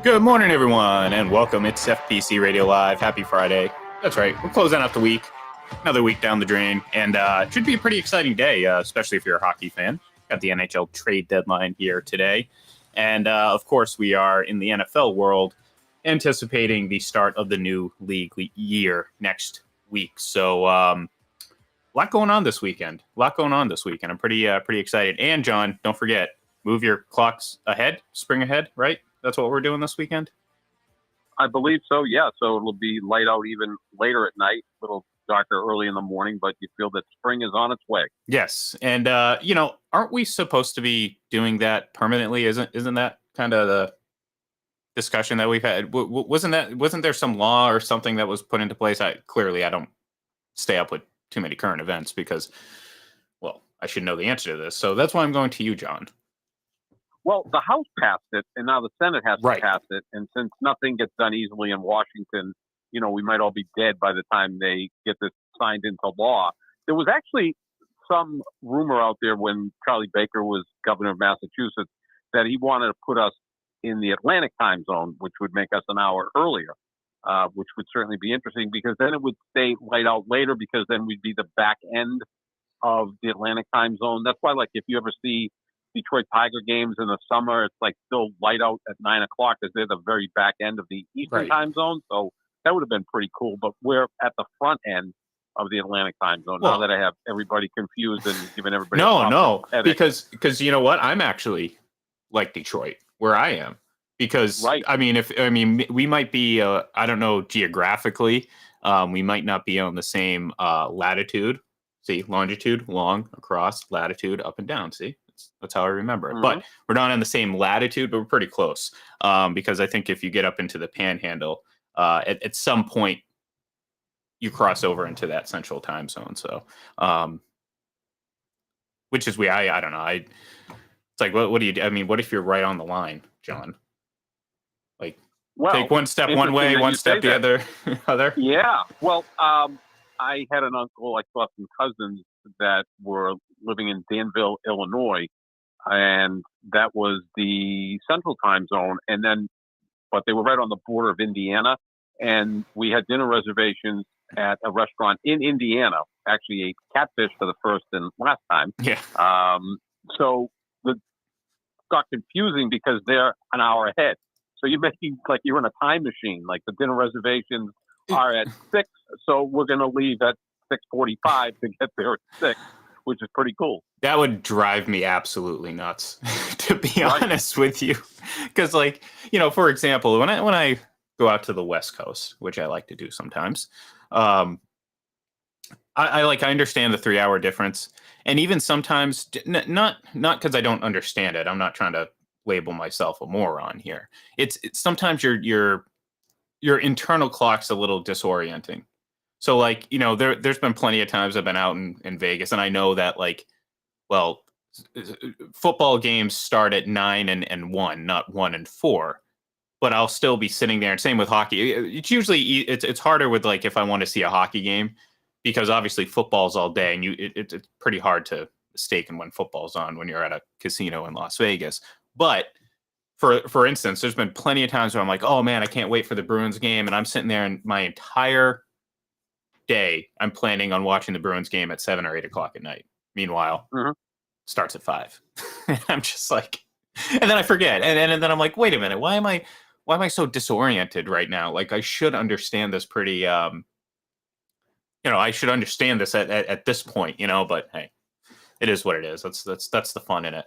Good morning, everyone, and welcome. It's FPC Radio Live. Happy Friday. That's right. We're closing out the week. Another week down the drain. And it should be a pretty exciting day, especially if you're a hockey fan. Got the NHL trade deadline here today. And, of course, we are in the NFL world anticipating the start of the new league year next week. So a lot going on this weekend. I'm pretty excited. And, John, don't forget, move your clocks ahead, spring ahead, right? That's what we're doing this weekend? I believe so, yeah. So it'll be light out even later at night, a little darker early in the morning, but you feel that spring is on its way. Yes. And, aren't we supposed to be doing that permanently? Isn't that kind of the discussion that we've had? Wasn't there some law or something that was put into place? I don't stay up with too many current events because, well, I should know the answer to this. So that's why I'm going to you, John. Well, the House passed it, and now the Senate has to Right. pass it. And since nothing gets done easily in Washington, we might all be dead by the time they get this signed into law. There was actually some rumor out there when Charlie Baker was governor of Massachusetts that he wanted to put us in the Atlantic time zone, which would make us an hour earlier, which would certainly be interesting because then it would stay light out later because then we'd be the back end of the Atlantic time zone. That's why, like, if you ever see Detroit Tiger games in the summer, it's like still light out at 9 o'clock because they're the very back end of the Eastern time zone. So that would have been pretty cool. But we're at the front end of the Atlantic time zone now that I have everybody confused and giving everybody because you know what? I'm actually like Detroit where I am because we might be I don't know geographically we might not be on the same latitude. See, longitude, long, across, latitude, up and down. See? That's how I remember it. Mm-hmm. But we're not on the same latitude, but we're pretty close. Because I think if you get up into the Panhandle, at some point you cross over into that central time zone. So, which is I don't know. It's like, what do you do? I mean, what if you're right on the line, John? Like, take one step one way, one step the other. Yeah. Well, I had an uncle, I saw some cousins that were living in Danville, Illinois, and that was the central time zone. But they were right on the border of Indiana, and we had dinner reservations at a restaurant in Indiana. Actually, ate catfish for the first and last time. Yeah. So it got confusing because they're an hour ahead. So you're making like you're in a time machine. Like the dinner reservations are at 6, so we're going to leave at 6:45 to get there at 6, which is pretty cool. That would drive me absolutely nuts, to be honest with you. Because, for example, when I go out to the West Coast, which I like to do sometimes, I understand the 3-hour difference, and even sometimes not because I don't understand it. I'm not trying to label myself a moron here. It's sometimes your internal clock's a little disorienting. So, there's been plenty of times I've been out in Vegas, and I know that, football games start at 9 and 1, not 1 and 4. But I'll still be sitting there, and same with hockey. It's usually it's harder with if I want to see a hockey game because obviously football's all day, and it's pretty hard to mistake when football's on when you're at a casino in Las Vegas. But for instance, there's been plenty of times where I'm like, oh man, I can't wait for the Bruins game, and I'm sitting there and my entire day I'm planning on watching the Bruins game at 7 or 8 o'clock at night. Meanwhile, starts at 5. I'm just like, and then I forget, and then I'm like, wait a minute, why am I so disoriented right now? Like I should understand this pretty, I should understand this at this point, But hey, it is what it is. That's the fun in it.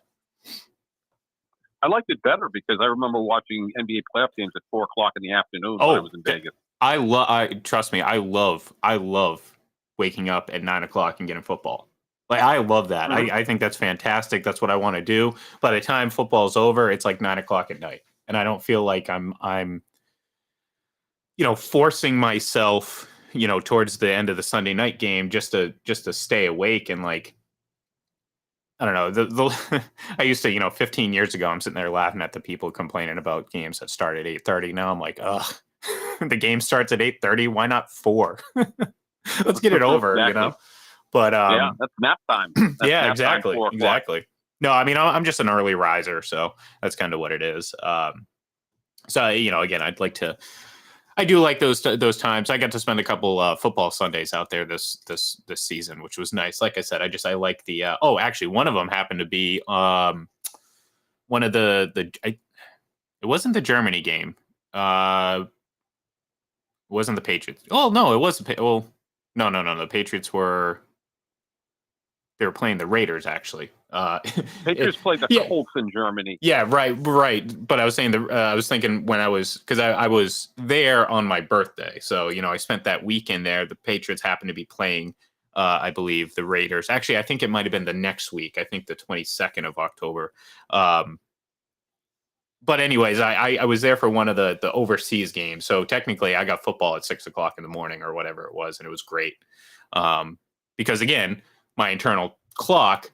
I liked it better because I remember watching NBA playoff games at 4 o'clock in the afternoon when I was in Vegas. Trust me, I love waking up at 9 o'clock and getting football. I love that. I think that's fantastic. That's what I want to do. By the time football's over, it's like 9 o'clock at night, and I don't feel like I'm forcing myself, towards the end of the Sunday night game just to stay awake and I don't know. I used to, 15 years ago, I'm sitting there laughing at the people complaining about games that start at 8:30. Now I'm like, ugh, the game starts at 8:30. Why not 4? Let's get it over, exactly. But that's nap time. That's yeah, nap exactly, time, exactly. No, I mean I'm just an early riser, so that's kind of what it is. So, again, I do like those times. I got to spend a couple football Sundays out there this season, which was nice. Like I said, I like the. Actually, one of them happened to be one of it wasn't the Germany game. It wasn't the Patriots. Oh no, it was. No. The Patriots were. They were playing the Raiders, actually. Patriots played the Colts in Germany. Yeah, right. But I was saying I was thinking when because I was there on my birthday, so I spent that weekend there. The Patriots happened to be playing, I believe, the Raiders. Actually, I think it might have been the next week. I think the 22nd of October. But anyways, I was there for one of the overseas games, so technically I got football at 6:00 in the morning or whatever it was, and it was great. Because again, my internal clock,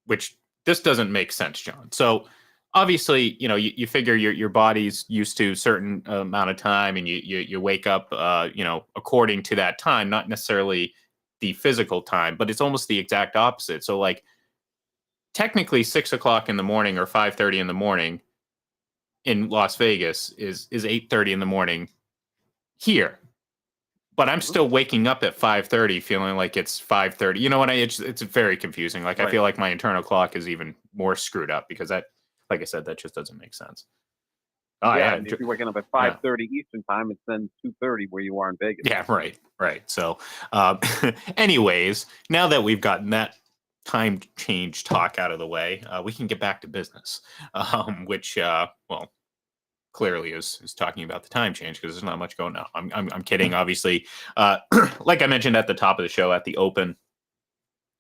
which this doesn't make sense, John. So obviously, you figure your body's used to a certain amount of time, and you wake up, according to that time, not necessarily the physical time, but it's almost the exact opposite. So like technically 6:00 in the morning or 5:30 in the morning in Las Vegas is 8:30 in the morning here. But I'm still waking up at 5:30, feeling like it's 5:30. You know what? It's very confusing. Like right. I feel like my internal clock is even more screwed up because that, like I said, that just doesn't make sense. Oh yeah. If you're waking up at 5:30 Eastern time, it's then 2:30 where you are in Vegas. Yeah, right. So, anyways, now that we've gotten that time change talk out of the way, we can get back to business, which, clearly is talking about the time change because there's not much going on. I'm kidding, obviously. Like I mentioned at the top of the show, at the Open,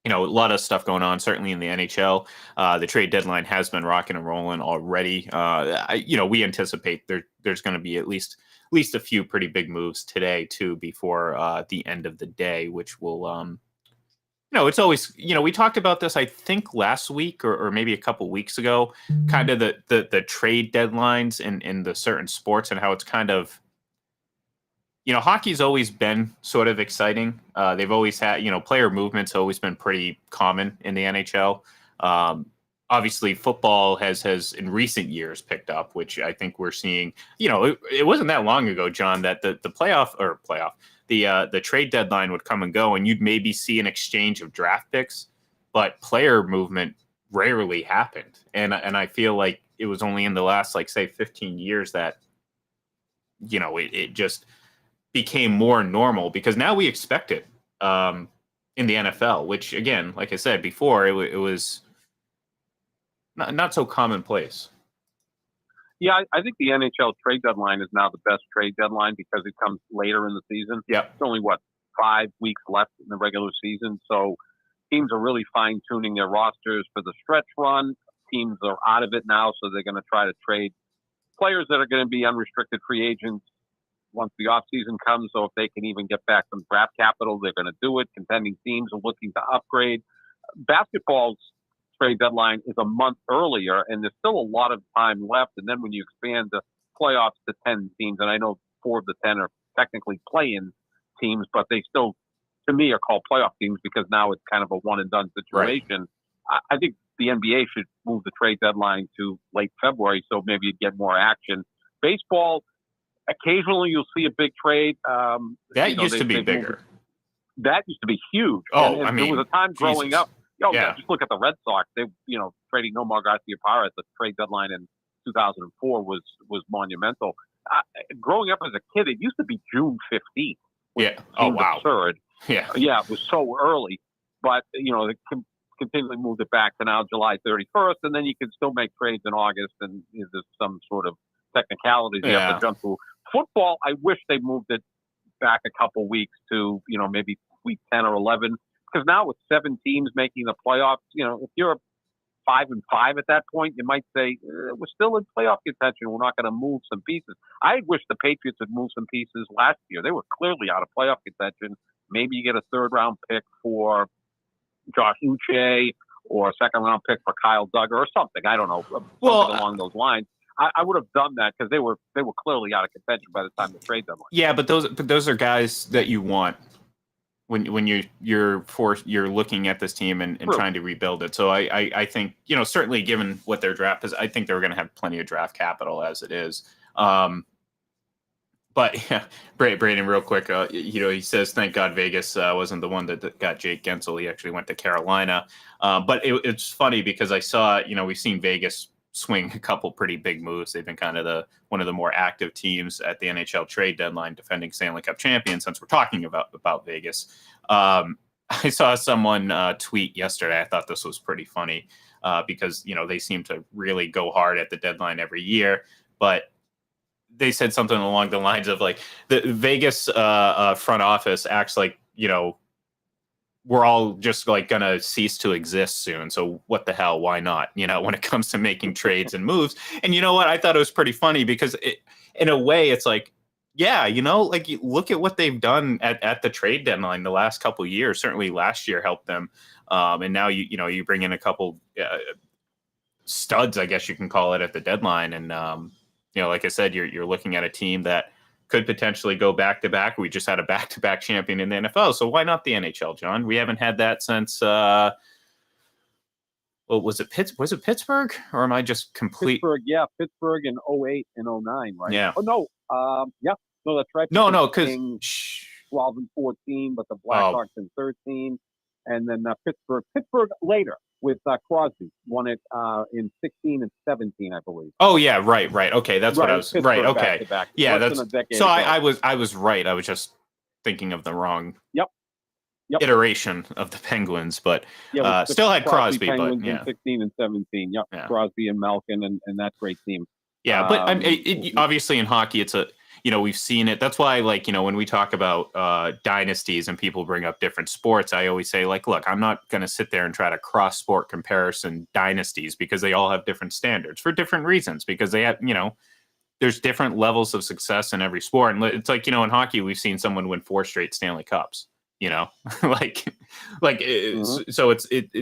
a lot of stuff going on. Certainly in the NHL, the trade deadline has been rocking and rolling already. We anticipate there's going to be at least a few pretty big moves today too before the end of the day, which will. It's always, we talked about this, I think last week or maybe a couple weeks ago, kind of the trade deadlines in the certain sports and how it's kind of, hockey's always been sort of exciting. They've always had, player movements always been pretty common in the NHL. Obviously football has in recent years picked up, which I think we're seeing, it wasn't that long ago, John, that the trade deadline would come and go, and you'd maybe see an exchange of draft picks, but player movement rarely happened. And I feel like it was only in the last, like, say, 15 years that, it just became more normal because now we expect it in the NFL, which, again, like I said before, it was not so commonplace. Yeah, I think the NHL trade deadline is now the best trade deadline because it comes later in the season. Yeah. It's only, 5 weeks left in the regular season. So teams are really fine-tuning their rosters for the stretch run. Teams are out of it now, so they're going to try to trade players that are going to be unrestricted free agents once the offseason comes. So if they can even get back some draft capital, they're going to do it. Contending teams are looking to upgrade. Basketball's trade deadline is a month earlier, and there's still a lot of time left. And then when you expand the playoffs to 10 teams, and I know 4 of the 10 are technically play-in teams, but they still, to me, are called playoff teams because now it's kind of a one-and-done situation. Right. I think the NBA should move the trade deadline to late February, so maybe you'd get more action. Baseball, occasionally you'll see a big trade. That used to be bigger. That used to be huge. Oh, and there was a time growing up. Just look at the Red Sox. They, trading Nomar Garciaparra at the trade deadline in 2004 was monumental. Growing up as a kid, it used to be June 15th. Yeah. Oh, wow. Absurd. Yeah. Yeah, it was so early. But, they continually moved it back to now July 31st, and then you can still make trades in August, and there's some sort of technicalities you have to jump through. Football, I wish they moved it back a couple weeks to, maybe week 10 or 11. Because now with 7 teams making the playoffs, if you're 5-5 at that point, you might say we're still in playoff contention. We're not going to move some pieces. I wish the Patriots had moved some pieces last year. They were clearly out of playoff contention. Maybe you get a 3rd-round pick for Josh Uche or a 2nd-round pick for Kyle Duggar or something. I don't know, something along those lines. I would have done that because they were clearly out of contention by the time the trade deadline. Yeah, but those are guys that you want when you're looking at this team and trying to rebuild it. So I think, certainly given what their draft is, I think they're going to have plenty of draft capital as it is. But yeah, Braden, real quick, he says, thank God Vegas wasn't the one that got Jake Gensel. He actually went to Carolina. But it's funny because I saw, we've seen Vegas swing a couple pretty big moves. They've been kind of one of the more active teams at the NHL trade deadline, defending Stanley Cup champion. Since we're talking about Vegas, I saw someone tweet yesterday. I thought this was pretty funny because they seem to really go hard at the deadline every year, but they said something along the lines of like the Vegas front office acts like, we're all just like going to cease to exist soon. So what the hell? Why not? When it comes to making trades and moves. And you know what? I thought it was pretty funny because in a way it's like, yeah, like you look at what they've done at the trade deadline the last couple of years. Certainly last year helped them. And now, you bring in a couple studs, I guess you can call it, at the deadline. And, like I said, you're looking at a team that could potentially go back to back. We just had a back to back champion in the NFL, so why not the NHL, John? We haven't had that since. Was it Pittsburgh, or am I just complete? Pittsburgh, yeah, Pittsburgh in 08 and 09, right? Yeah. Oh no, yeah, no, that's right. No, because 12 and 14, but the Blackhawks in 13, and then Pittsburgh later with Crosby won it in 16 and 17, I believe. Oh yeah, right. Okay, that's what I was. Pittsburgh right, okay, back-to-back. Yeah, that's so. I was right. I was just thinking of the wrong. Yep. Iteration of the Penguins, but still had Crosby. Penguins but yeah, in 16 and 17. Yep, yeah. Crosby and Malkin and that great team. Yeah, but obviously in hockey, it's we've seen it. That's why, when we talk about dynasties and people bring up different sports, I always say, look, I'm not going to sit there and try to cross sport comparison dynasties because they all have different standards for different reasons. Because they have, there's different levels of success in every sport, and it's like in hockey, we've seen someone win 4 straight Stanley Cups. So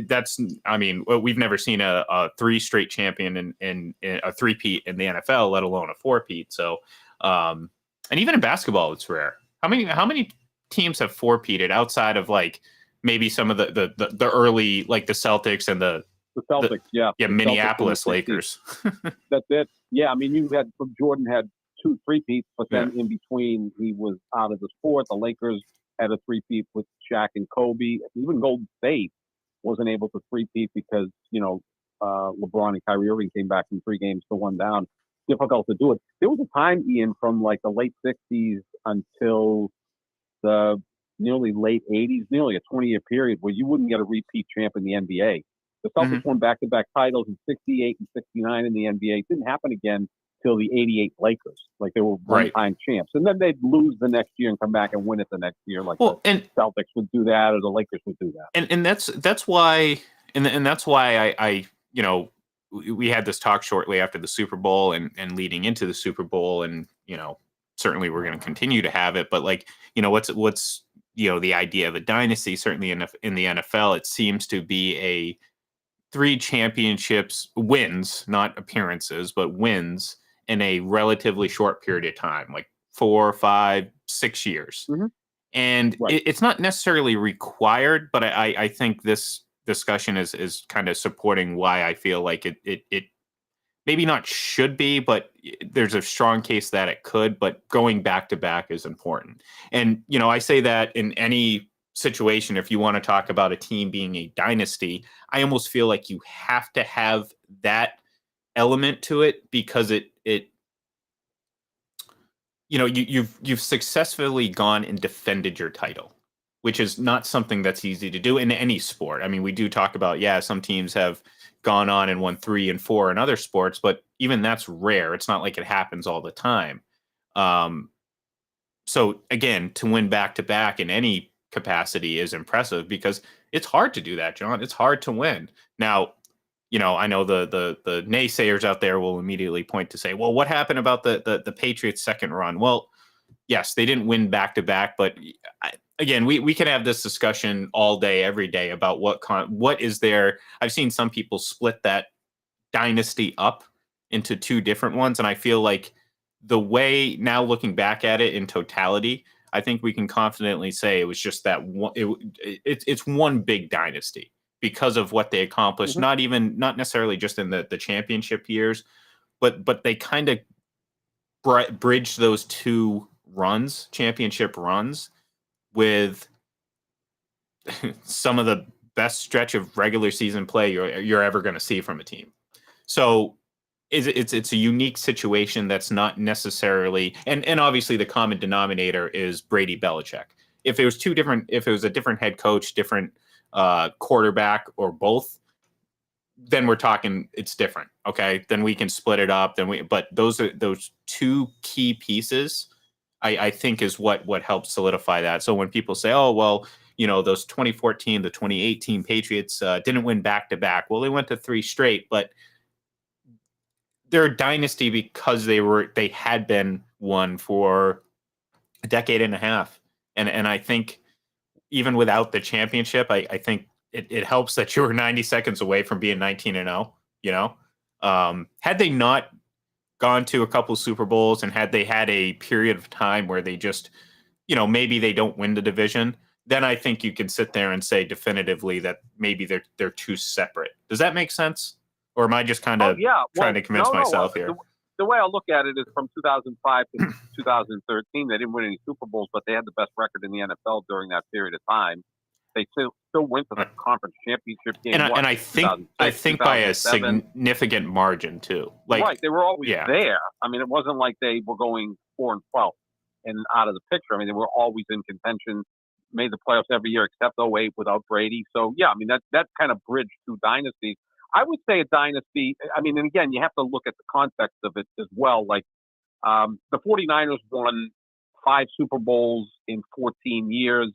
that's, I mean, we've never seen a 3 straight champion in a 3-peat in the NFL, let alone a 4-peat. So, and even in basketball, it's rare. How many teams have 4-peated outside of maybe some of the early, like the Celtics and the Celtics, yeah, Minneapolis Lakers. That's it. Yeah, I mean, Jordan had 2 3-peats, but then in between he was out of the sport. The Lakers had a 3-peat with Shaq and Kobe. Even Golden State wasn't able to 3-peat because, LeBron and Kyrie Irving came back from 3 games to 1 down. Difficult to do it. There was a time, Ian, from the late 60s until the nearly late 80s, nearly a 20-year period where you wouldn't get a repeat champ in the NBA. The Celtics won back-to-back titles in 68 and 69 in the NBA. It didn't happen again till the 88 Lakers. They were one-time champs. And then they'd lose the next year and come back and win it the next year. The Celtics would do that or the Lakers would do that. And that's why I we had this talk shortly after the Super Bowl and leading into the Super Bowl, and certainly we're going to continue to have it. But what's the idea of a dynasty? Certainly in the NFL, it seems to be a 3 championships wins, not appearances, but wins in a relatively short period of time, 4, 5, 6 years. And it's not necessarily required, but I think this discussion is kind of supporting why I feel like it maybe not should be, but there's a strong case that it could, but going back to back is important. And, I say that in any situation, if you want to talk about a team being a dynasty, I almost feel like you have to have that element to it because you've successfully gone and defended your title, which is not something that's easy to do in any sport. I mean, we do talk about, some teams have gone on and won 3 and 4 in other sports, but even that's rare. It's not like it happens all the time. So again, to win back to back in any capacity is impressive because it's hard to do that, John. It's hard to win. Now, I know the naysayers out there will immediately point to say, well, what happened about the Patriots' second run? Well, yes, they didn't win back to back, but again, we can have this discussion all day, every day about what is there. I've seen some people split that dynasty up into 2 different ones, and I feel like the way now looking back at it in totality, I think we can confidently say it was just that one. It's one big dynasty because of what they accomplished. Not necessarily just in the championship years, but they kind of bridge those two runs, championship runs, with some of the best stretch of regular season play you're ever going to see from a team. So it's a unique situation that's not necessarily, and obviously the common denominator is Brady Belichick. If it was a different head coach, different quarterback, or both, then we're talking it's different. Okay, then we can split it up. But those two key pieces, I think, is what helps solidify that. So when people say, oh well, those 2014, the 2018 Patriots didn't win back to back. Well, they went to 3 straight, but they're a dynasty because they had been one for a decade and a half. And I think even without the championship, I think it helps that you were 90 seconds away from being 19-0, had they not gone to a couple Super Bowls and had they had a period of time where they just, maybe they don't win the division, then I think you can sit there and say definitively that maybe they're two separate. Does that make sense? Or am I just kind of trying to convince myself here? The way I look at it is from 2005 to 2013, they didn't win any Super Bowls, but they had the best record in the NFL during that period of time. They still went to the conference championship game. And I think by a significant margin too. Right, they were always there. I mean, it wasn't like they were going 4-12 and out of the picture. I mean, they were always in contention, made the playoffs every year except 2008 without Brady. So yeah, I mean that kind of bridged two dynasties. I would say a dynasty. I mean, and again, you have to look at the context of it as well. Like the 49ers won 5 Super Bowls in 14 years.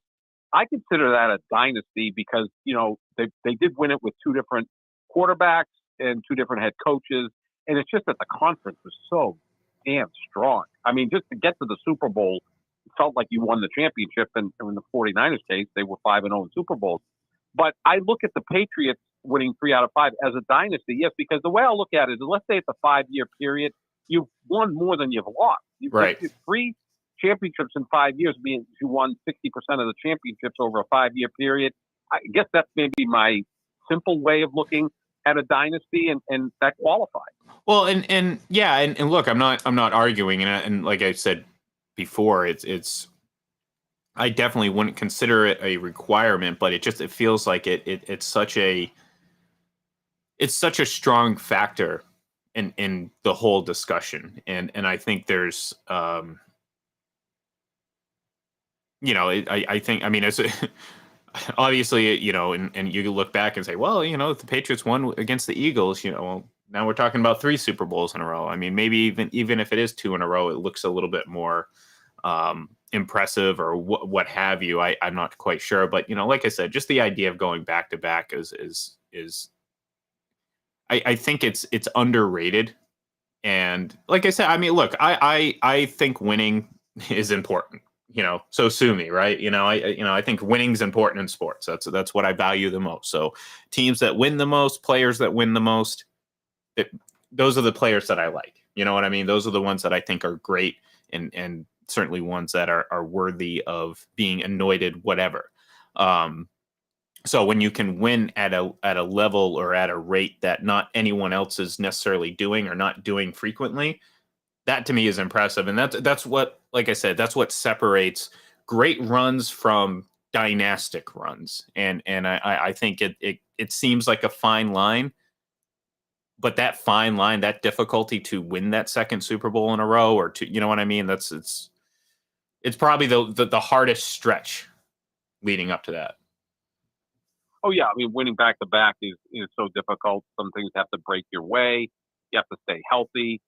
I consider that a dynasty because, they did win it with 2 different quarterbacks and 2 different head coaches. And it's just that the conference was so damn strong. I mean, just to get to the Super Bowl, it felt like you won the championship. And in the 49ers case, they were 5-0 in Super Bowls. But I look at the Patriots winning 3 out of 5 as a dynasty. Yes, because the way I look at it is, let's say it's a 5-year period, you've won more than you've lost. You've right. 3 championships in 5 years, means you won 60% of the championships over a 5-year period. I guess that's maybe my simple way of looking at a dynasty, and that qualifies. Well, and look, I'm not arguing, and like I said before, it's I definitely wouldn't consider it a requirement, but it feels like it's such a strong factor in the whole discussion, and I think there's I think, I mean, it's obviously, and you look back and say, well, if the Patriots won against the Eagles, well, now we're talking about 3 Super Bowls in a row. I mean, maybe even if it is 2 in a row, it looks a little bit more impressive or what have you. I'm not quite sure, but like I said, just the idea of going back to back is I think it's underrated. And like I said, I mean, look, I think winning is important. So sue me, right? I think winning's important in sports. That's what I value the most. So teams that win the most, players that win the most, those are the players that I like. You know what I mean? Those are the ones that I think are great and certainly ones that are worthy of being anointed, whatever. So when you can win at a level or at a rate that not anyone else is necessarily doing or not doing frequently, that to me is impressive. And that's what, like I said, that's what separates great runs from dynastic runs. And I think it seems like a fine line, but that fine line, that difficulty to win that second Super Bowl in a row, or to, you know what I mean? It's probably the hardest stretch leading up to that. Oh yeah, I mean, winning back to back is so difficult. Some things have to break your way. You have to stay healthy.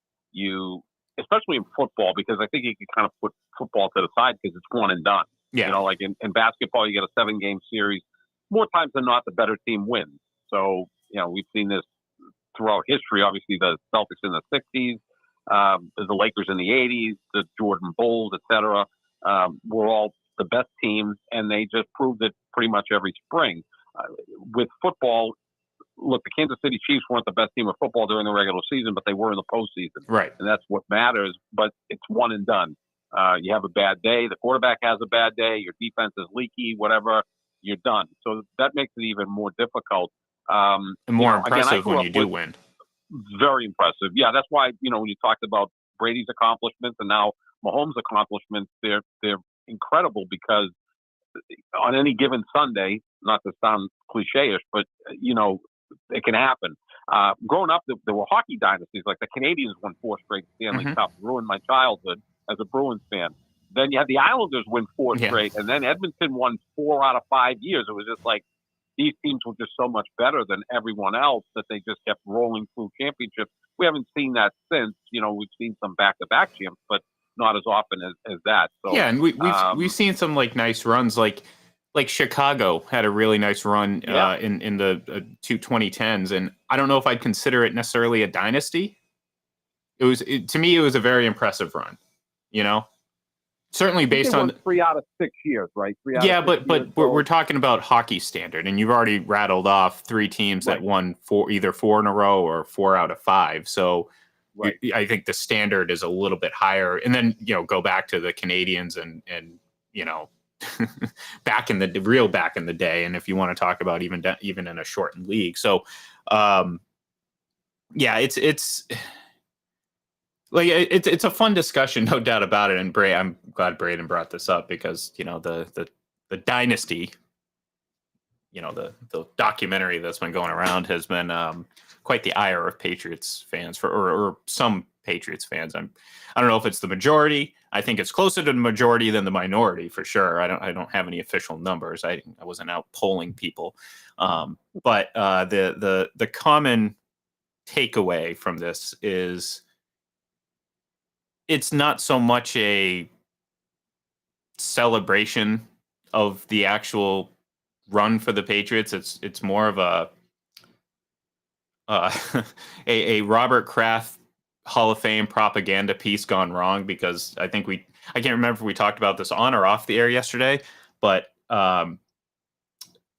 Especially in football, because I think you can kind of put football to the side because it's one and done. Yeah. Like in basketball, you get a 7-game series. More times than not, the better team wins. So, we've seen this throughout history. Obviously, the Celtics in the 60s, the Lakers in the 80s, the Jordan Bulls, etc. Were all the best teams, and they just proved it pretty much every spring. With football, look, the Kansas City Chiefs weren't the best team of football during the regular season, but they were in the postseason. Right. And that's what matters. But it's one and done. You have a bad day. The quarterback has a bad day. Your defense is leaky, whatever. You're done. So that makes it even more difficult. And more impressive when you do win. Very impressive. Yeah, that's why, when you talked about Brady's accomplishments and now Mahomes' accomplishments, they're incredible because on any given Sunday, not to sound cliche-ish, but, it can happen. Growing up, there were hockey dynasties. Like the Canadians won 4 straight Stanley Cups, ruined my childhood as a Bruins fan. Then you had the Islanders win 4 straight, and then Edmonton won 4 out of 5 years. It was just like these teams were just so much better than everyone else that they just kept rolling through championships. We haven't seen that since. We've seen some back-to-back champs, but not as often as that. So yeah, and we've seen some like nice runs, like Chicago had a really nice run in the 2010s, and I don't know if I'd consider it necessarily a dynasty. To me, it was a very impressive run. Certainly based on 3 out of 6 years, right? But we're talking about hockey standard, and you've already rattled off 3 teams that won either 4 in a row or 4 out of 5. So I think the standard is a little bit higher. And then go back to the Canadians and back in the day, and if you want to talk about even in a shortened league. So it's a fun discussion, no doubt about it. And I'm glad Braden brought this up because the dynasty, the documentary that's been going around has been quite the ire of Patriots fans or some Patriots fans. I don't know if it's the majority. I think it's closer to the majority than the minority for sure. I don't have any official numbers. I wasn't out polling people, but the common takeaway from this is it's not so much a celebration of the actual run for the Patriots. It's more of a Robert Kraft Hall of Fame propaganda piece gone wrong, because I can't remember if we talked about this on or off the air yesterday, but you're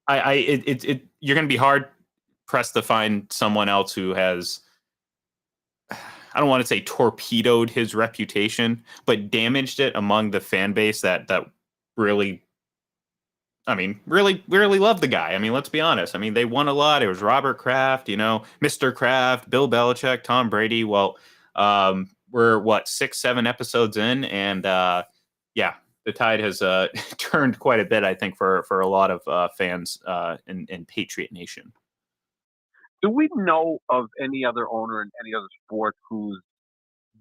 going to be hard pressed to find someone else who has, I don't want to say torpedoed his reputation, but damaged it among the fan base that really loved the guy. I mean, let's be honest. I mean, they won a lot. It was Robert Kraft, Mr. Kraft, Bill Belichick, Tom Brady. Well, we're 6, 7 episodes in, and the tide has turned quite a bit, I think, for a lot of fans in Patriot Nation. Do we know of any other owner in any other sport who's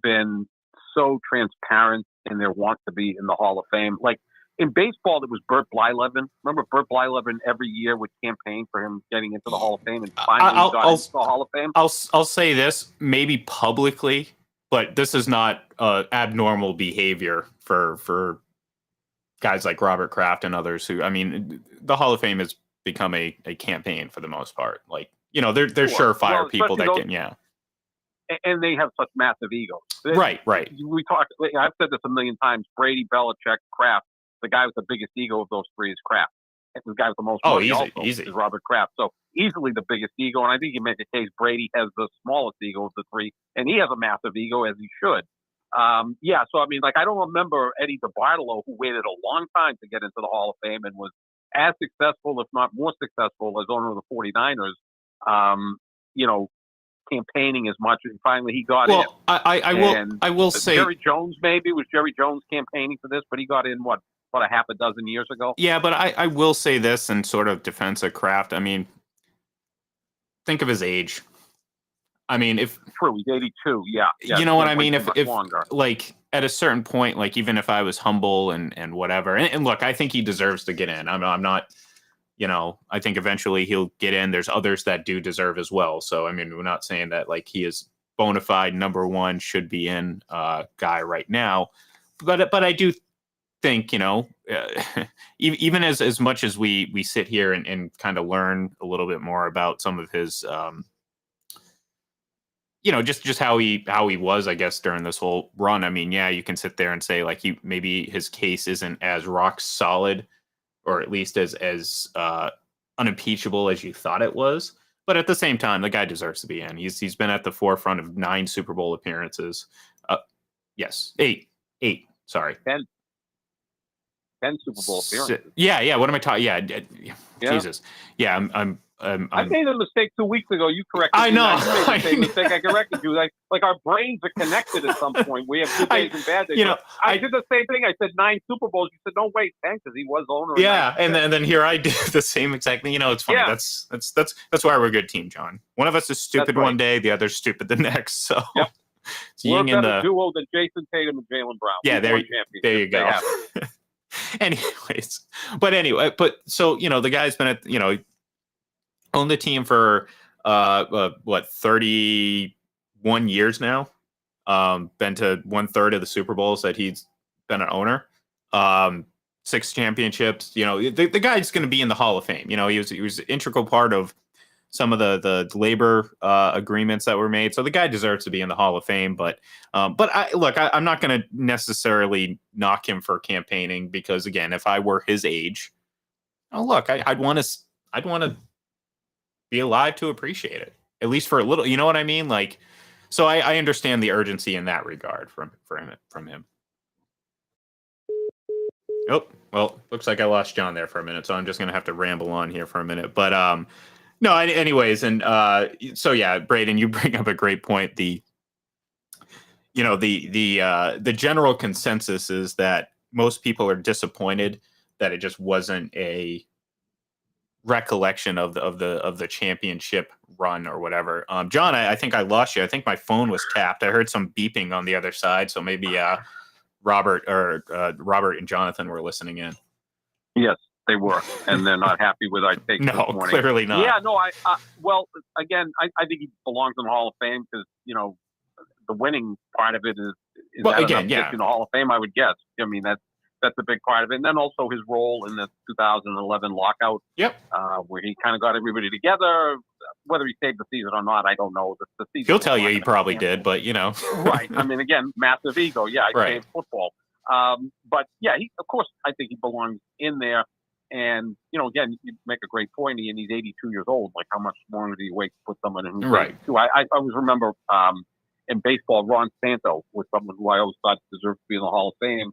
been so transparent in their want to be in the Hall of Fame? Like in baseball, it was Bert Blyleven. Remember Bert Blyleven every year would campaign for him getting into the Hall of Fame, and finally got into the Hall of Fame? I'll say this, maybe publicly, but this is not abnormal behavior for guys like Robert Kraft and others who, the Hall of Fame has become a campaign for the most part. Like, they're surefire people that can, and they have such massive egos. Right. We talked. I've said this a million times. Brady, Belichick, Kraft. The guy with the biggest ego of those 3 is Kraft. And the guy with the most money easy. is Robert Kraft. So easily the biggest ego. And I think you make the case Brady has the smallest ego of the 3, and he has a massive ego, as he should. So I don't remember Eddie DeBartolo, who waited a long time to get into the Hall of Fame and was as successful, if not more successful, as owner of the 49ers. Campaigning as much, and finally he got in. I will say Jerry Jones was Jerry Jones campaigning for this, but he got in about a half a dozen years ago. Yeah, but I will say this in sort of defense of Kraft. I mean, think of his age. I mean, if true, he's 82. Yeah, you know what I mean. If like at a certain point, like even if I was humble and whatever, and look, I think he deserves to get in. I'm not. I think eventually he'll get in. There's others that do deserve as well. So, I mean, we're not saying that like he is bona fide number 1 should be in guy right now, but I do think, even as much as we sit here and kind of learn a little bit more about some of his, just how he was, I guess, during this whole run. I mean, yeah, you can sit there and say like maybe his case isn't as rock solid, or at least as unimpeachable as you thought it was. But at the same time, the guy deserves to be in. He's been at the forefront of 9 Super Bowl appearances. Yes, 8. Sorry, 10 Super Bowl appearances. Yeah. What am I talking? Yeah. Jesus. Yeah, I'm I made a mistake 2 weeks ago. You corrected me. I know. You made the same mistake. I corrected you. Like our brains are connected at some point. We have good days and bad days. I did the same thing. I said 9 Super Bowls. You said, no, wait, 10, because he was owner. Yeah, and then here I did the same exact thing. It's funny. Yeah. That's why we're a good team, John. One of us is stupid one day, the other's stupid the next. So, yep. We're a better duo than Jason Tatum and Jaylen Brown. Yeah, there you go. But so the guy's been at owned the team for 31 years now. Been to 1/3 of the Super Bowls that he's been an owner. 6 championships. The guy's going to be in the Hall of Fame. He was an integral part of some of the labor agreements that were made. So the guy deserves to be in the Hall of Fame. But I'm not going to necessarily knock him for campaigning because, again, if I were his age, I'd want to be alive to appreciate it, at least for a little. You know what I mean? So I understand the urgency in that regard from him. Oh, well, looks like I lost John there for a minute, so I'm just going to have to ramble on here for a minute. But no, anyways, and so yeah, Braden, you bring up a great point. The general consensus is that most people are disappointed that it just wasn't a recollection of the championship run or whatever. John, I think I lost you. I think my phone was tapped. I heard some beeping on the other side, so maybe Robert and Jonathan were listening in. Yes, they were, and they're not happy with our take this morning. No, clearly not. Yeah, no, well, again, I think he belongs in the Hall of Fame because, the winning part of it is well, again, yeah, in the Hall of Fame, I would guess. I mean, that's a big part of it. And then also his role in the 2011 lockout, where he kind of got everybody together. Whether he saved the season or not, I don't know. The season He'll tell you he probably did, but Right. I mean, again, massive ego. Yeah, I saved football. But yeah, of course, I think he belongs in there. And, again, you make a great point, and he's 82 years old. Like, how much longer do you wait to put someone in who's 82? I always remember in baseball, Ron Santo was someone who I always thought deserved to be in the Hall of Fame.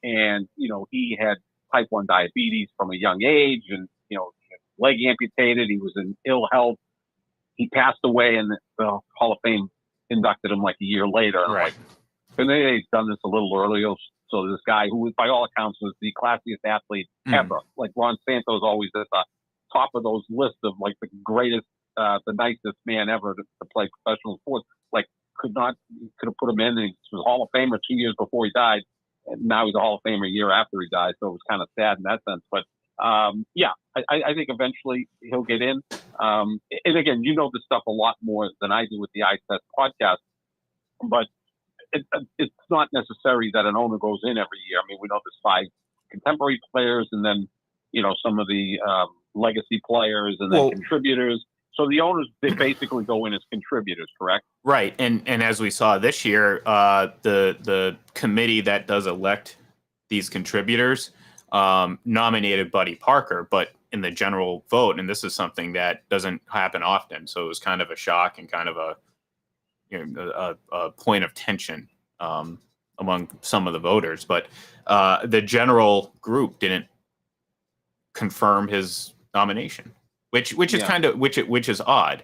And, he had type 1 diabetes from a young age and, leg amputated. He was in ill health. He passed away and the Hall of Fame inducted him like a year later. Right. And they've done this a little earlier. So this guy who, by all accounts, was the classiest athlete ever. Like Ron Santo's always at the top of those lists of like the greatest, the nicest man ever to play professional sports. Like could have put him in, and he was a Hall of Famer 2 years before he died. And now he's a Hall of Famer a year after he died. So it was kind of sad in that sense. But I think eventually he'll get in. And again, this stuff a lot more than I do with the iTest podcast. But it's not necessary that an owner goes in every year. I mean, we know there's 5 contemporary players and then, some of the legacy players and then contributors. So the owners, they basically go in as contributors, correct? Right. And as we saw this year, the committee that does elect these contributors nominated Buddy Parker, but in the general vote, and this is something that doesn't happen often. So it was kind of a shock and kind of a point of tension among some of the voters. But the general group didn't confirm his nomination, which is kind of which is odd.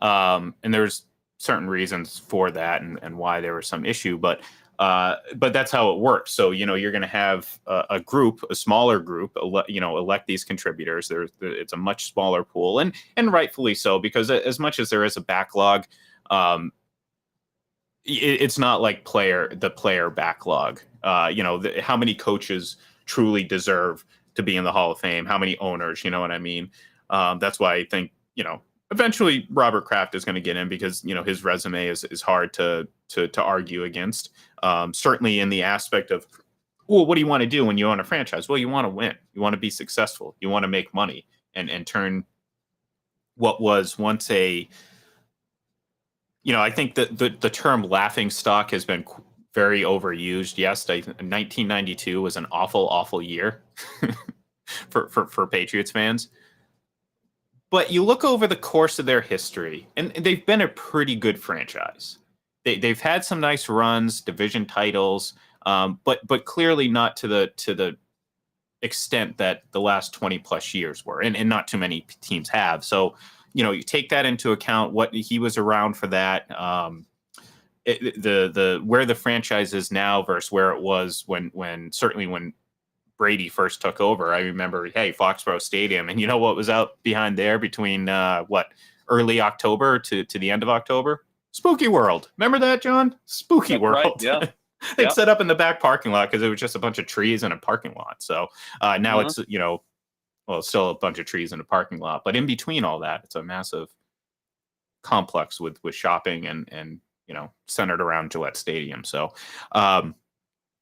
And there's certain reasons for that and why there was some issue, but that's how it works. So you're going to have a smaller group, elect these contributors. It's a much smaller pool, and rightfully so, because as much as there is a backlog, it's not like the player backlog. How many coaches truly deserve to be in the Hall of Fame? How many owners? You know what I mean? That's why I think eventually Robert Kraft is going to get in because his resume is hard to argue against. Certainly in the aspect of, well, what do you want to do when you own a franchise? Well, you want to win. You want to be successful. You want to make money and turn what was once I think that the term laughing stock has been very overused. Yes, 1992 was an awful year for Patriots fans. But you look over the course of their history, and they've been a pretty good franchise. They've had some nice runs, division titles, but clearly not to the extent that the last 20 plus years were, and not too many teams have. So, you take that into account, what he was around for that, where the franchise is now versus where it was when certainly when Brady first took over. I remember, hey, Foxborough Stadium, and you know what was out behind there between early October to the end of October? Spooky World. Remember that, John? Spooky That's World. right, yeah. They'd set up in the back parking lot because it was just a bunch of trees and a parking lot. So now it's, it's still a bunch of trees in a parking lot, but in between all that, it's a massive complex with shopping and centered around Gillette Stadium. So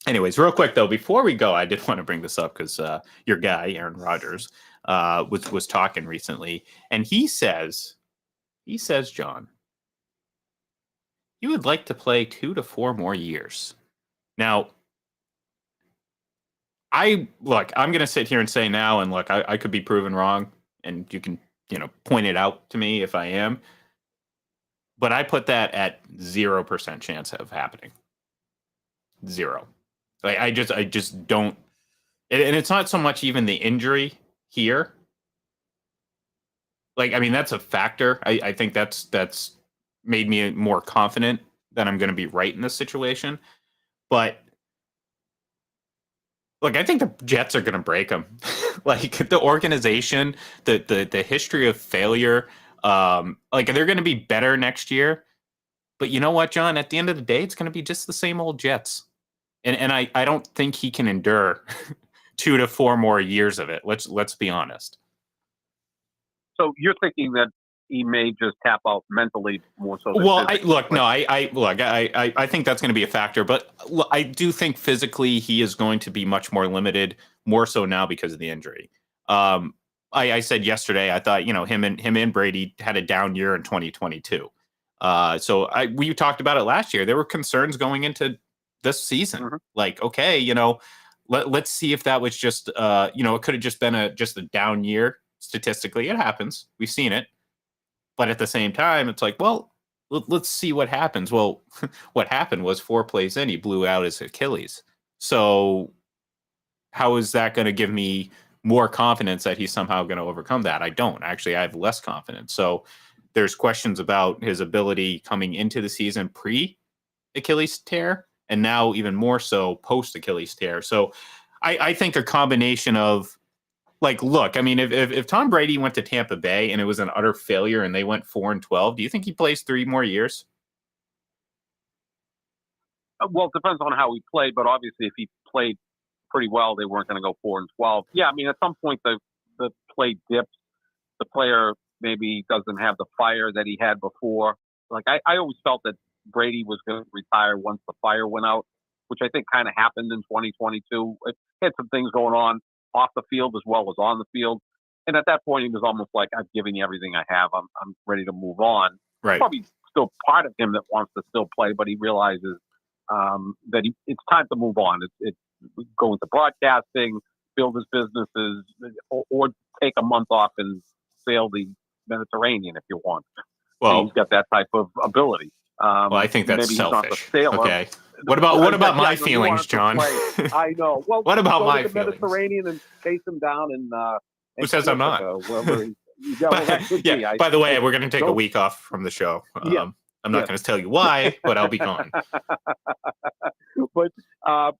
anyways, real quick though, before we go, I did want to bring this up because your guy, Aaron Rodgers, was talking recently, and he says, John, you would like to play 2 to 4 more years. Now, I'm going to sit here and say now, and look, I could be proven wrong, and you can, point it out to me if I am, but I put that at 0% chance of happening. 0. Like, I just don't, and it's not so much even the injury here. Like, I mean, that's a factor. I think that's made me more confident that I'm going to be right in this situation. But look, I think the Jets are going to break them. Like, the organization, the history of failure, like, they're going to be better next year. But you know what, John? At the end of the day, it's going to be just the same old Jets. And I don't think he can endure 2 to 4 more years of it. Let's be honest. So you're thinking that he may just tap out mentally more so. Well, I think that's going to be a factor, but I do think physically he is going to be much more limited, more so now because of the injury. I said yesterday, I thought, him and Brady had a down year in 2022. We talked about it last year. There were concerns going into this season. Mm-hmm. Like, okay, let's see if that was just, it could have just been just a down year. Statistically, it happens. We've seen it. But at the same time, it's like, well, let's see what happens. Well, what happened was 4 plays in, he blew out his Achilles. So how is that going to give me more confidence that he's somehow going to overcome that? I don't. Actually, I have less confidence. So there's questions about his ability coming into the season pre-Achilles tear, and now even more so post-Achilles tear. So I think a combination of, like, look, I mean, if Tom Brady went to Tampa Bay and it was an utter failure and they went 4-12, do you think he plays 3 more years? Well, it depends on how he played, but obviously if he played pretty well, they weren't going to go 4-12. Yeah, I mean, at some point the play dips. The player maybe doesn't have the fire that he had before. Like, I always felt that Brady was going to retire once the fire went out, which I think kind of happened in 2022. It had some things going on off the field as well as on the field. And at that point, he was almost like, I've given you everything I have. I'm ready to move on. Right. Probably still part of him that wants to still play, but he realizes that it's time to move on. It's go into broadcasting, build his businesses, or take a month off and sail the Mediterranean if you want. Well, and he's got that type of ability. Well, I think that's selfish. Okay. What about my feelings, John? I know. Well, what about my feelings? Mediterranean and chase him down and who says I'm not? By the way, we're going to take a week off from the show. I'm not going to tell you why, but I'll be gone. But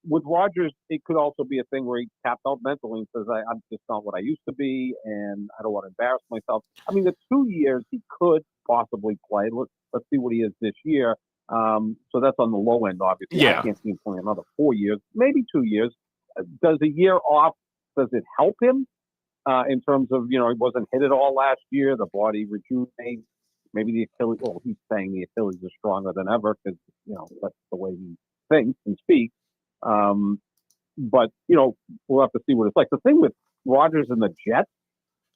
with Rodgers, it could also be a thing where he tapped out mentally and says, I'm just not what I used to be, and I don't want to embarrass myself. I mean, the 2 years he could possibly play. Let's see what he is this year. So that's on the low end, obviously. Yeah. I can't see him playing another 4 years, maybe 2 years. Does a year off, does it help him in terms of, he wasn't hit at all last year, the body rejuvenates? Maybe the Achilles, he's saying the Achilles is stronger than ever because, that's the way he thinks and speaks. But, we'll have to see what it's like. The thing with Rodgers and the Jets,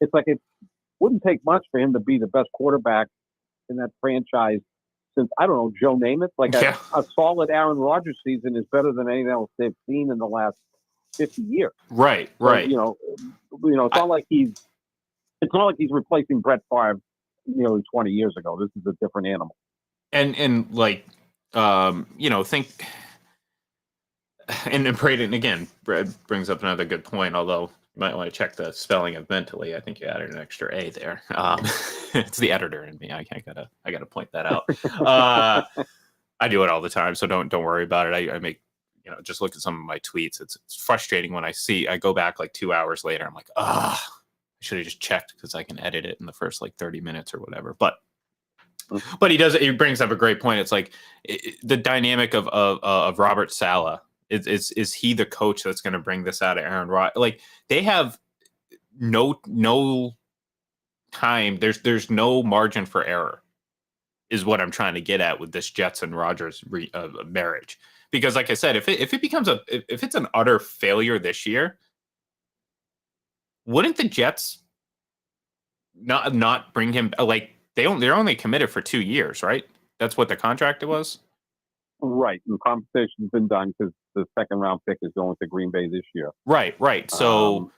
it's like it wouldn't take much for him to be the best quarterback in that franchise since, I don't know, Joe Namath. Like a solid Aaron Rodgers season is better than anything else they've seen in the last 50 years. Right. So, it's not like he's replacing Brett Favre nearly 20 years ago. This is a different animal. And like, think And Braden, again, Brad brings up another good point, although you might want to check the spelling of mentally. I think you added an extra A there. It's the editor in me. I gotta point that out. I do it all the time, so don't worry about it. I make, just look at some of my tweets. It's frustrating when I go back like 2 hours later. I'm like, I should have just checked because I can edit it in the first like 30 minutes or whatever. But he brings up a great point. It's like the dynamic of Robert Saleh. Is he the coach that's going to bring this out of Aaron Rodgers? Like, they have no time. There's no margin for error, is what I'm trying to get at with this Jets and Rodgers marriage. Because, like I said, if it becomes if it's an utter failure this year, wouldn't the Jets not bring him? Like, they're only committed for 2 years, right? That's what the contract was. Right. And the conversation's been done because the second round pick is going to Green Bay this year. Right. So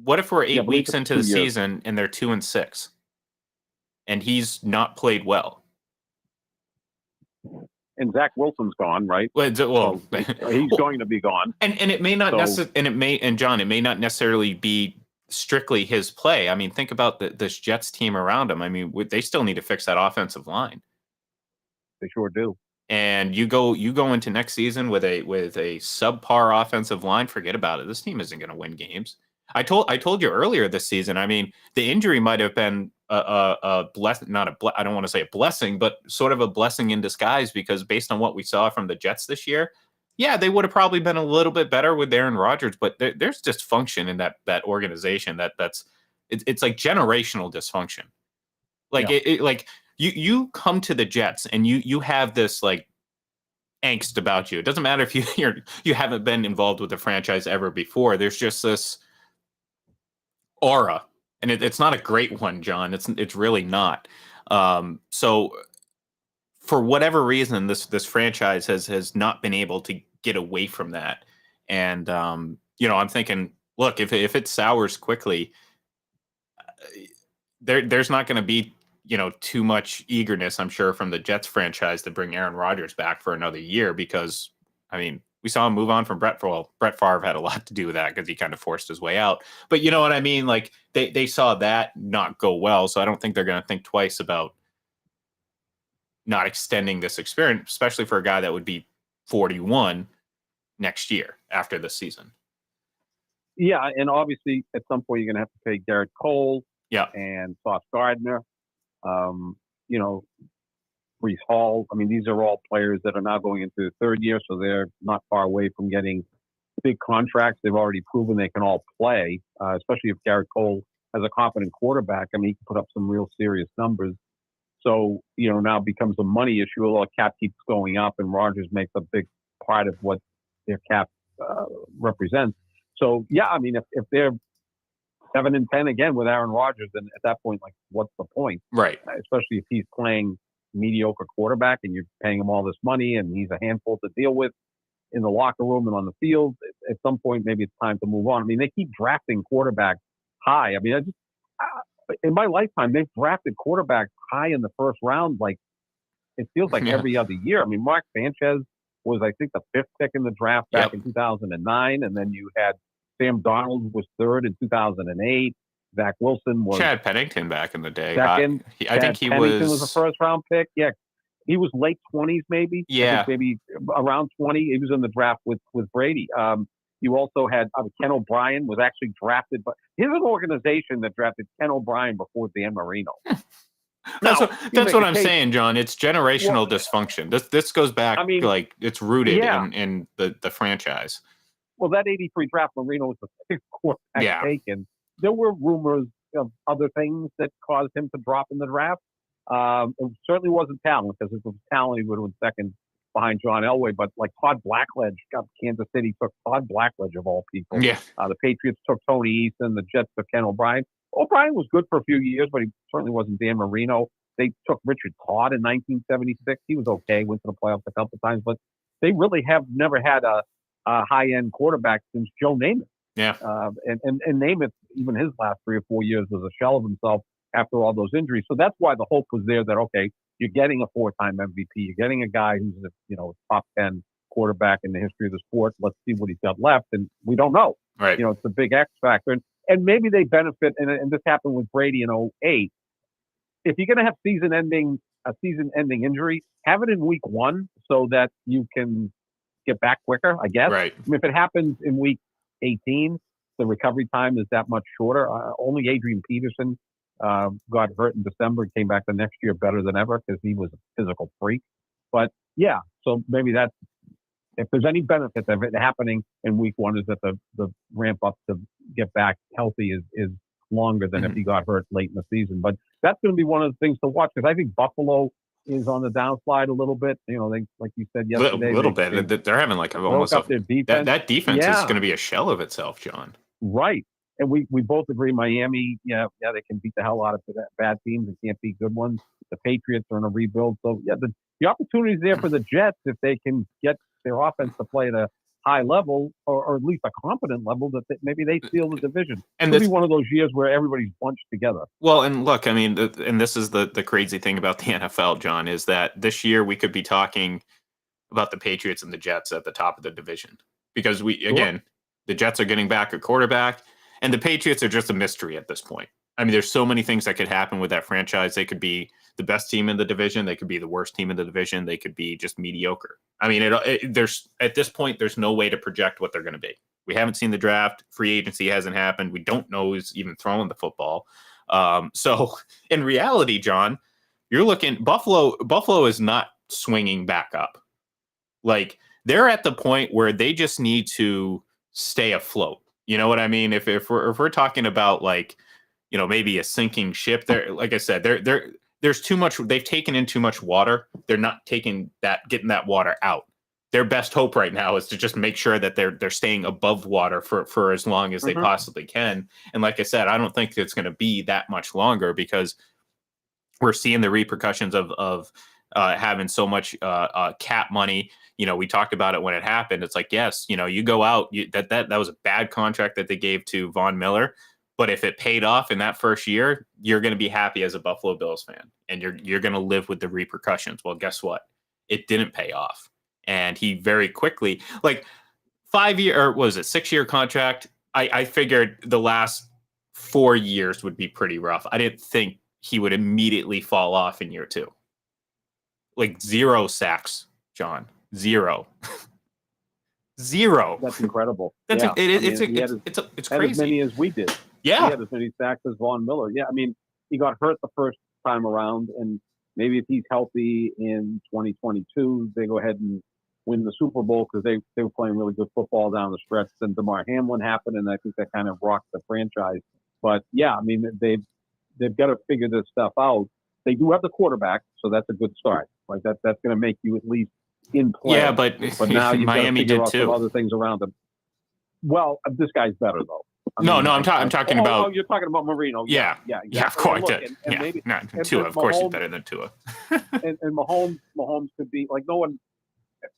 what if we're 8 weeks into the season and they're 2-6 and he's not played well? And Zach Wilson's gone, right? Well, so he's going to be gone. And it may not John, it may not necessarily be strictly his play. I mean, think about this Jets team around him. I mean, they still need to fix that offensive line. They sure do. And you go into next season with a subpar offensive line. Forget about it. This team isn't going to win games. I told you earlier this season. I mean, the injury might have been a blessing, I don't want to say a blessing, but sort of a blessing in disguise, because based on what we saw from the Jets this year, yeah, they would have probably been a little bit better with Aaron Rodgers, but there's dysfunction in that organization it's like generational dysfunction. Like, yeah. You come to the Jets and you have this like angst about you. It doesn't matter if you haven't been involved with the franchise ever before. There's just this aura, and it's not a great one, John. It's really not. So for whatever reason, this franchise has not been able to get away from that. And I'm thinking, look, if it sours quickly, there's not going to be too much eagerness, I'm sure, from the Jets franchise to bring Aaron Rodgers back for another year, because, I mean, we saw him move on from Brett Favre had a lot to do with that because he kind of forced his way out. But you know what I mean? Like, they saw that not go well, so I don't think they're going to think twice about not extending this experience, especially for a guy that would be 41 next year after this season. Yeah, and obviously at some point you're going to have to pay Garrett Cole, and Sauce Gardner. Breece Hall. I mean, these are all players that are now going into the third year, so they're not far away from getting big contracts. They've already proven they can all play, especially if Garrett Cole has a competent quarterback. I mean, he can put up some real serious numbers. So, now it becomes a money issue. A lot of cap keeps going up, and Rodgers makes a big part of what their cap represents. So, yeah, I mean, if they're 7-10 again with Aaron Rodgers, then at that point, like, what's the point? Right. Especially if he's playing mediocre quarterback and you're paying him all this money and he's a handful to deal with in the locker room and on the field. At some point, maybe it's time to move on. I mean, they keep drafting quarterbacks high. I mean, in my lifetime, they've drafted quarterbacks high in the first round. Like, it feels like every other year. I mean, Mark Sanchez was, I think, the 5th pick in the draft back in 2009. And then you had Sam Darnold was 3rd in 2008. Zach Wilson was Chad Pennington back in the day. Second. I think Pennington was a first-round pick. Yeah, he was late 20s, maybe. Yeah, I think maybe around 20. He was in the draft with Brady. You also had Ken O'Brien was actually drafted, but here's an organization that drafted Ken O'Brien before Dan Marino. That's what I'm saying, John. It's generational dysfunction. This goes back, I mean, like, it's rooted in the franchise. Well, that 83 draft, Marino was the 6th quarterback taken. There were rumors of other things that caused him to drop in the draft. It certainly wasn't talent, because if it was talent, he would have been second behind John Elway. But like Todd Blackledge, Kansas City took Todd Blackledge of all people. Yeah. The Patriots took Tony Eason. The Jets took Ken O'Brien. O'Brien was good for a few years, but he certainly wasn't Dan Marino. They took Richard Todd in 1976. He was okay, went to the playoffs a couple of times, but they really have never had a high-end quarterback since Joe Namath. Yeah. And Namath, even his last 3 or 4 years, was a shell of himself after all those injuries. So that's why the hope was there that, okay, you're getting a 4-time MVP. You're getting a guy who's a top 10 quarterback in the history of the sport. Let's see what he's got left. And we don't know. Right. You know, it's a big X factor. And maybe they benefit, and this happened with Brady in '08. If you're going to have a season-ending injury, have it in week 1 so that you can get back quicker, I guess. Right. I mean, if it happens in week 18, the recovery time is that much shorter. Only Adrian Peterson got hurt in December and came back the next year better than ever because he was a physical freak. But yeah, so maybe that's, if there's any benefit of it happening in week 1 is that the ramp up to get back healthy is longer than if he got hurt late in the season. But that's going to be one of the things to watch because I think Buffalo is on the downslide a little bit. You know, they, like you said yesterday, a little bit. They're having like almost up their defense. That defense is going to be a shell of itself, John. Right. And we both agree Miami, they can beat the hell out of bad teams and can't beat good ones. The Patriots are in a rebuild. So, yeah, the opportunity is there for the Jets if they can get their offense to play at a high level or at least a competent level that maybe they steal the division. And it'll be one of those years where everybody's bunched together. Well, and look, I mean, and this is the crazy thing about the NFL, John, is that this year we could be talking about the Patriots and the Jets at the top of the division because the Jets are getting back a quarterback and the Patriots are just a mystery at this point. I mean, there's so many things that could happen with that franchise. They could be the best team in the division. They could be the worst team in the division. They could be just mediocre. I mean, there's at this point, there's no way to project what they're going to be. We haven't seen the draft. Free agency hasn't happened. We don't know who's even throwing the football. So in reality, John, you're looking Buffalo is not swinging back up. Like they're at the point where they just need to stay afloat. You know what I mean? If we're talking about like, you know, maybe a sinking ship there, like I said, there's too much. They've taken in too much water. They're not getting that water out. Their best hope right now is to just make sure that they're staying above water for as long as they possibly can. And like I said, I don't think it's going to be that much longer because we're seeing the repercussions of having so much cap money. You know, we talked about it when it happened. It's like, yes, you know, you go out, that was a bad contract that they gave to Von Miller. But if it paid off in that first year, you're going to be happy as a Buffalo Bills fan, and you're going to live with the repercussions. Well, guess what? It didn't pay off, and he very quickly, like 6-year contract. I figured the last 4 years would be pretty rough. I didn't think he would immediately fall off in year 2. Like 0 sacks, John. 0. 0. That's incredible. It's crazy. As many as we did. Yeah. He had as many sacks as Von Miller. Yeah, I mean, he got hurt the first time around, and maybe if he's healthy in 2022, they go ahead and win the Super Bowl because they were playing really good football down the stretch. Then DeMar Hamlin happened, and I think that kind of rocked the franchise. But, yeah, I mean, they've got to figure this stuff out. They do have the quarterback, so that's a good start. Like that's going to make you at least in play. Yeah, but now you've Miami got to figure did out too. Some other things around them. Well, this guy's better though. I'm talking about. Oh, you're talking about Marino. Yeah, of course. Tua, of course, he's better than Tua. and Mahomes could be like no one.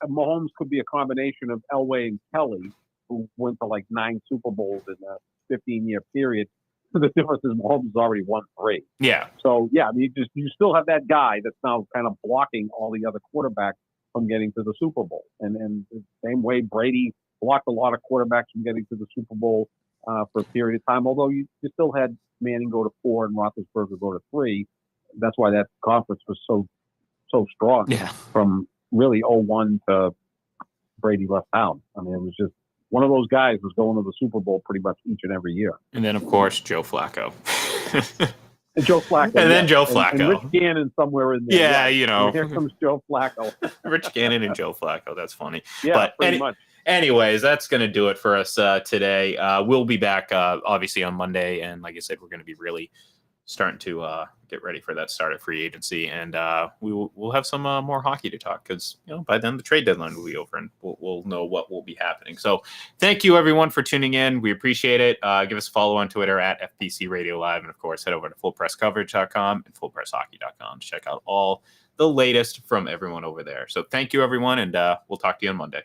Mahomes could be a combination of Elway and Kelly, who went to like 9 Super Bowls in a 15-year period. The difference is Mahomes has already won 3. Yeah. So yeah, I mean, you still have that guy that's now kind of blocking all the other quarterbacks from getting to the Super Bowl, and the same way Brady blocked a lot of quarterbacks from getting to the Super Bowl for a period of time. Although you still had Manning go to 4 and Roethlisberger go to 3. That's why that conference was so strong. Yeah. From really 0-1 to Brady left town. I mean, it was just one of those guys was going to the Super Bowl pretty much each and every year. And then, of course, Joe Flacco. And Joe Flacco. And then Joe Flacco. And Rich Gannon somewhere in there. Yeah, you know. And here comes Joe Flacco. Rich Gannon and Joe Flacco. That's funny. Yeah, but pretty much. Anyways, that's going to do it for us today. We'll be back, obviously, on Monday. And like I said, we're going to be really starting to get ready for that start of free agency. And we'll have some more hockey to talk because, you know, by then the trade deadline will be over and we'll know what will be happening. So thank you, everyone, for tuning in. We appreciate it. Give us a follow on Twitter at FPC Radio Live. And, of course, head over to fullpresscoverage.com and fullpresshockey.com to check out all the latest from everyone over there. So thank you, everyone, and we'll talk to you on Monday.